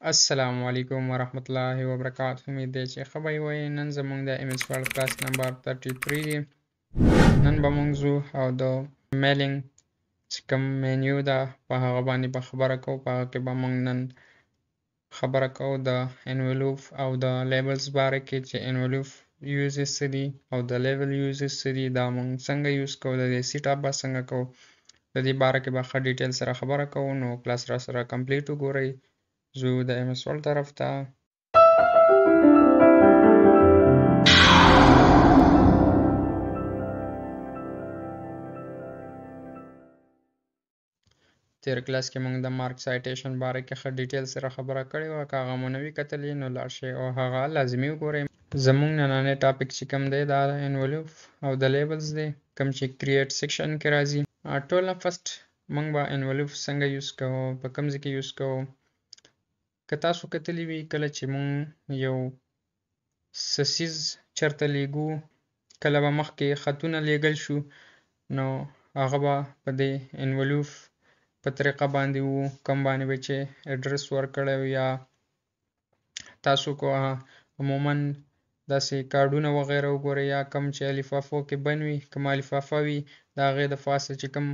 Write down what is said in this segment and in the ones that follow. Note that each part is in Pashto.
السلام علیکم ورحمت الله وبرکاته. امید دی چې ښه به یې وئ. نن زموږ د MS Word کلاس نمبر 33 دی. نن به موږ ځو او د میلینګ چې کوم مینیو ده په هغه باندې به خبره کوو. په هغه کې به موږ نن خبره کوو د انولوف او د لیبلز باره کې چې انولوف یوزز څه دي او د لیبل یوزز څه دي، دا موږ څنګه یوز کوو، د دې سیټ اپ به څنګه کوو. د دې باره کې به ښه ډیټیل سره خبره کوو. نو کلاس را سره کمپلیټ وګورئ. زه د MS Word طرف ته تیر کلاس کې موږ د مارک سایټیشن باره کې ښه ډیټیل سره خبره کړې وه. که هغه مو نه وي کتلې نو لاړ شئ او هغه لازمي وګورئ. زموږ نننی ټاپک چې کوم دی دا د انولوف او د لیبلز دی، کوم چې کریټ سیکشن کې راځي. ټول نه فرست موږ به انولوف څنګه یوز کوو، په کوم ځای کې یوز کوو. که تاسو کتلی وي کله چې موږ یو څه څیز چېرته لیږو، کله به مخکې خطونه لیږل شو نو هغه به په دې انولوف په طریقه باندې وو، کوم باندې به چې اډرس ورکړی وي یا تاسو کو عموما داسې کارډونه وغیره وګورئ یا کوم چې لفافو کې بند وي، کومه لفافه وي د هغې د پاسه چې کوم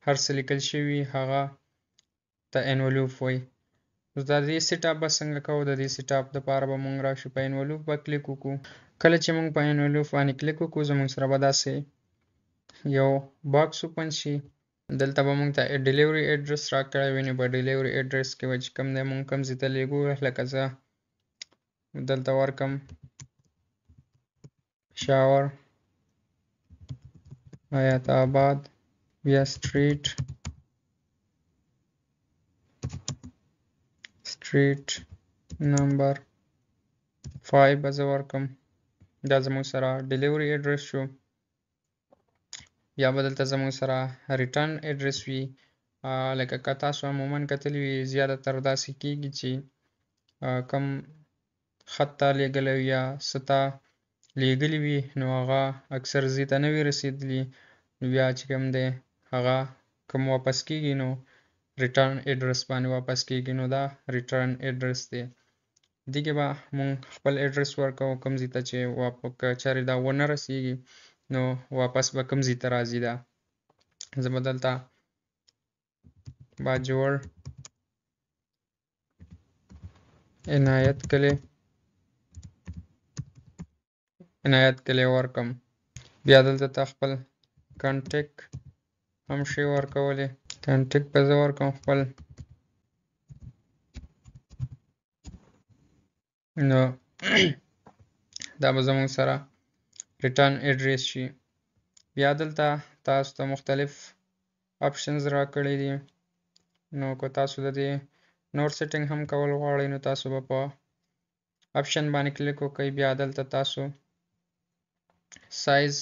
هر څه لیکل شوي هغه ته انولوف وایي. د دې سیټ اپ به څنګه کوو؟ د دې سیټ اپ دپاره به موږ راشو په انولوف به کلیک وکړو. کله چې موږ په انولوف باندې کلیک وکړو زموږ سره به داسې یو باکس اوپن شي. دلته به موږ ته ډیلیوري اډرس راکړی وي. نو په ډیلیوري اډرس کې به چې کوم دی موږ کوم ځای ته لیږو، لکه زه دلته ورکم پېښور حیات آباد بیا سټریټ نمبر 5 به زه ورکم. دا زموږ سره ډیلیوري اډرس شو. یا به دلته زموږ سره ریټرن اډرس وي. لکه که تاسو عموما کتلی وي زیاتره داسې کیږي چې کم خط ته لیږلی وي یا څه ته لیږلي وي نو هغه اکثر ځای ته نه وي رسېدلي، نو بیا چې کوم دی هغه کوم واپس کیږي نو ریټرن اډرس باندې واپس کیږي. نو دا ریټرن اډرس دی. دې کې به مونږ خپل اډرس ورکوو کوم ځای ته چې که چېرې دا ونه رسېږي نو واپس به کوم ځای ته راځي. دا زه به دلته باجوړ عنایت کلی ورکم. بیا دلته ته خپل کانټیک هم شی ورکولی. کانټیک به زه ورکم خپل. نو دا به زموږ سره ریټرن اډرس شي. بیا دلته تاسو ته مختلف آپشنز راکړي دي. نو که تاسو د دې نور سیټینګ هم کول غواړئ نو تاسو به په آپشن باندې کلیک وکړئ. بیا دلته تاسو سایز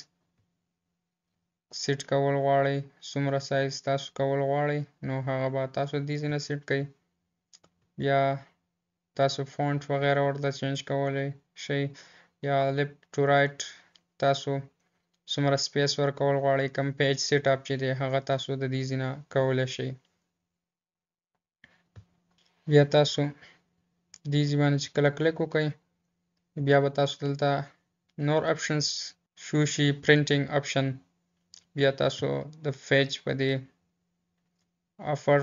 سیټ کول غواړئ، څومره سایز تاسو کول غواړئ نو هغه به تاسو دې ځای نه سیټ کړئ. بیا تاسو فونټ وغیره ورته چینج کولی شئ یا لیفت ټو رایټ تاسو څومره سپیس ورکول غواړئ، کوم پیج سیټ اپ چې دی هغه تاسو د دې ځای نه کولی شئ. بیا تاسو دې ځای باندې چې کله کلیک وکړئ بیا به تاسو دلته نور آپشنز شو شي. پرنټینګ آپشن بیا تاسو د پیج په دې افر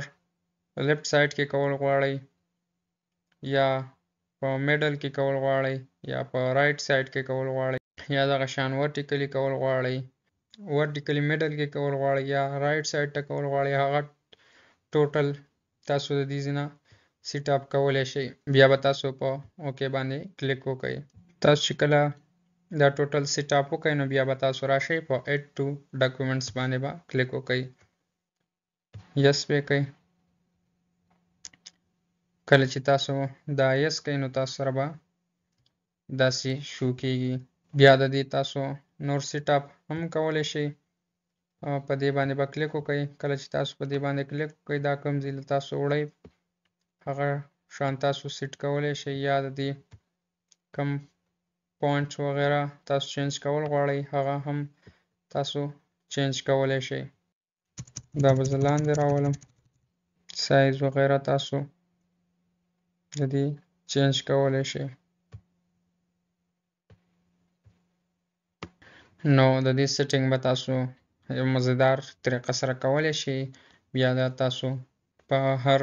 په لیفت سایډ کې کول غواړئ یا په میډل کې کول غواړئ یا په رایټ سایډ کې کول غواړئ یا دغه شان ورټیکلی کول غواړئ، ورټیکلی میډل کې کول غواړئ یا رایټ سایډ ته کول غواړئ، هغه ټوټل تاسو د دې ځای نه سیټ اپ کولی شئ. بیا به تاسو په اوکې باندې کلیک وکړئ. تاسو چې کله دا ټوټل سیټ اپ وکړئ نو بیا به تاسو راشئ په ایډ ټو ډاکومنټس باندې به کلیک وکړئ. یس به کړئ. کله چې تاسو دا یس کړئ نو تاسو سره به داسې شو کیږي. بیا د دې تاسو نور سیټ اپ هم کولی شئ. په دې باندې به کلیک وکړئ. کله چې تاسو په دې باندې کلیک وکړئ دا کوم ځای تاسو وړئ هغه شان تاسو سیټ کولی شئ یا د دې کوم پوینټ وغیره تاسو چینج کول غواړئ هغه هم تاسو چینج کولی شئ. دا به زه لاندې راولم. سایز وغیره تاسو د دې چینج کولی شئ. نو د دې سیټینګ به تاسو یو مزیدار طریقه سره کولی شئ. بیا دا تاسو په هر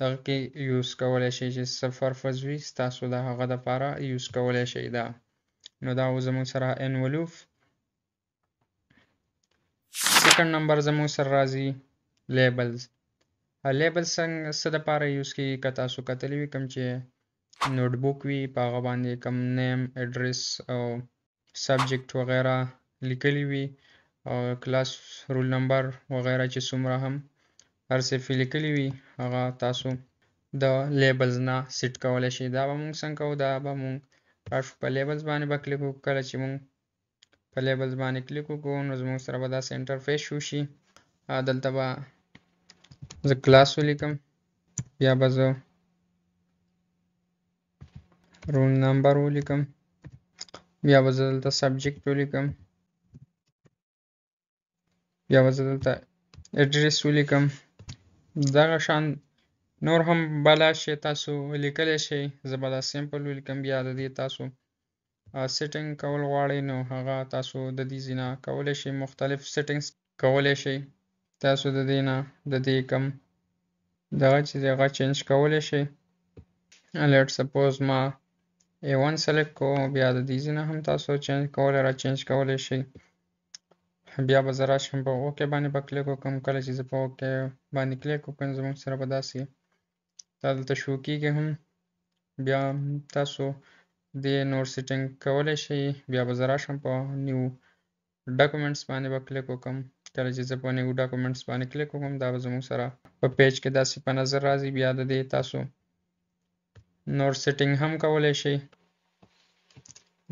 دغه کې یوز کولی شئ چې څه پرپز وي ستاسو د هغه دپاره یوز کولی شئ دا. نو دا و زموږ سره انولوف. سیکنډ نمبر زموږ سره راځي لیبلز. لیبل څه دپاره یوز کېږي که تاسو کتلی وي کوم چې نوټ بک وي په هغه باندې کوم نیم اډرس او سبجیکټ وغیره لیکلی وي او کلاس رول نمبر وغیره چې څومره هم هر څه یې لیکلی وي هغه تاسو د لیبلز نه سیټ کولی شئ. دا به مونږ څنګه کوو؟ دا به مونږ راشو په لیبلز باندې به کلیک وکړو. کله چې مونږ په لیبلز باندې کلیک وکړو نو زموږ سره به داسې انټرفیس وشي. دلته به زه کلاس ولیکم، بیا به زه رول نمبر ولیکم، بیا به زه دلته سبجیکټ ولیکم، بیا به زه دلته اډرس ولیکم. دغه شان نور هم بلا شی تاسو لیکلی شئ. زه به دا سمپل ولیکم. بیا د دې تاسو سیټینګ کول غواړئ نو هغه تاسو د دې ځای نه کولی شئ. مختلف سیټینګز کولی شئ. تاسو د دې نه د دې کوم دغه چې دی هغه چینج کولی شئ. لیټ سپوز ما A1 سلیکټ کوم، بیا د دې ځای نه هم تاسو را چینج کولی شئ. بیا به زه راشم په اوکې باندې به کلیک وکړم. کله چې زه په اوکې باندې کلیک وکړم زموږ سره به داسې دا دلته شو کېږي هم. بیا تاسو دې نور سیټینګ کولی شئ. بیا به زه راشم په نیو ډاکومنټس باندې به کلیک وکړم. کله چې زه په نیو ډاکومنټس باندې کلیک وکړم دا به زموږ سره په پیج کې داسې په نظر راځي. بیا د دې تاسو نور سیټینګ هم کولی شئ.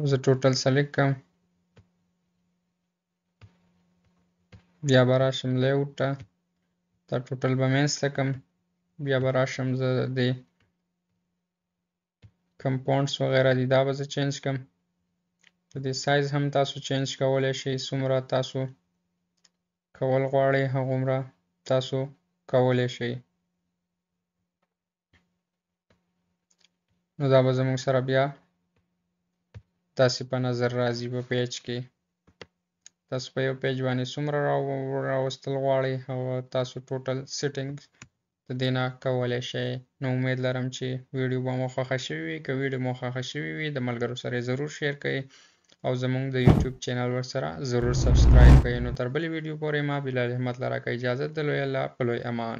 زه ټوټل سلیکټ کړم، بیا به راشم لیاوټ ته، دا ټوټل به منځته کړم. بیا به راشم زه د کوم فونټس وغیره دي دا به زه چینج کړم. د دې سایز هم تاسو چینج کولی شئ. څومره تاسو کول غواړئ هغومره تاسو کولی شئ. نو دا به زموږ سره بیا داسې په نظر راځي په پیج کې. تاسو په یو پیج باندې څومره راوستل غواړئ هغه تاسو ټوټل سیټینګ د دې نه کولی شئ. نو امید لرم چې ویډیو به مو خوښه شوې وي. که ویډیو مو خوښه شوې وي د ملګرو سره یې ضرور شیر کړئ او زموږ د یوټیوب چینل ورسره ضرور سبسکرایب کړئ. نو تر بلې ویډیو پورې ما بلال احمد لره که اجازت د لوی الله په لوی امان.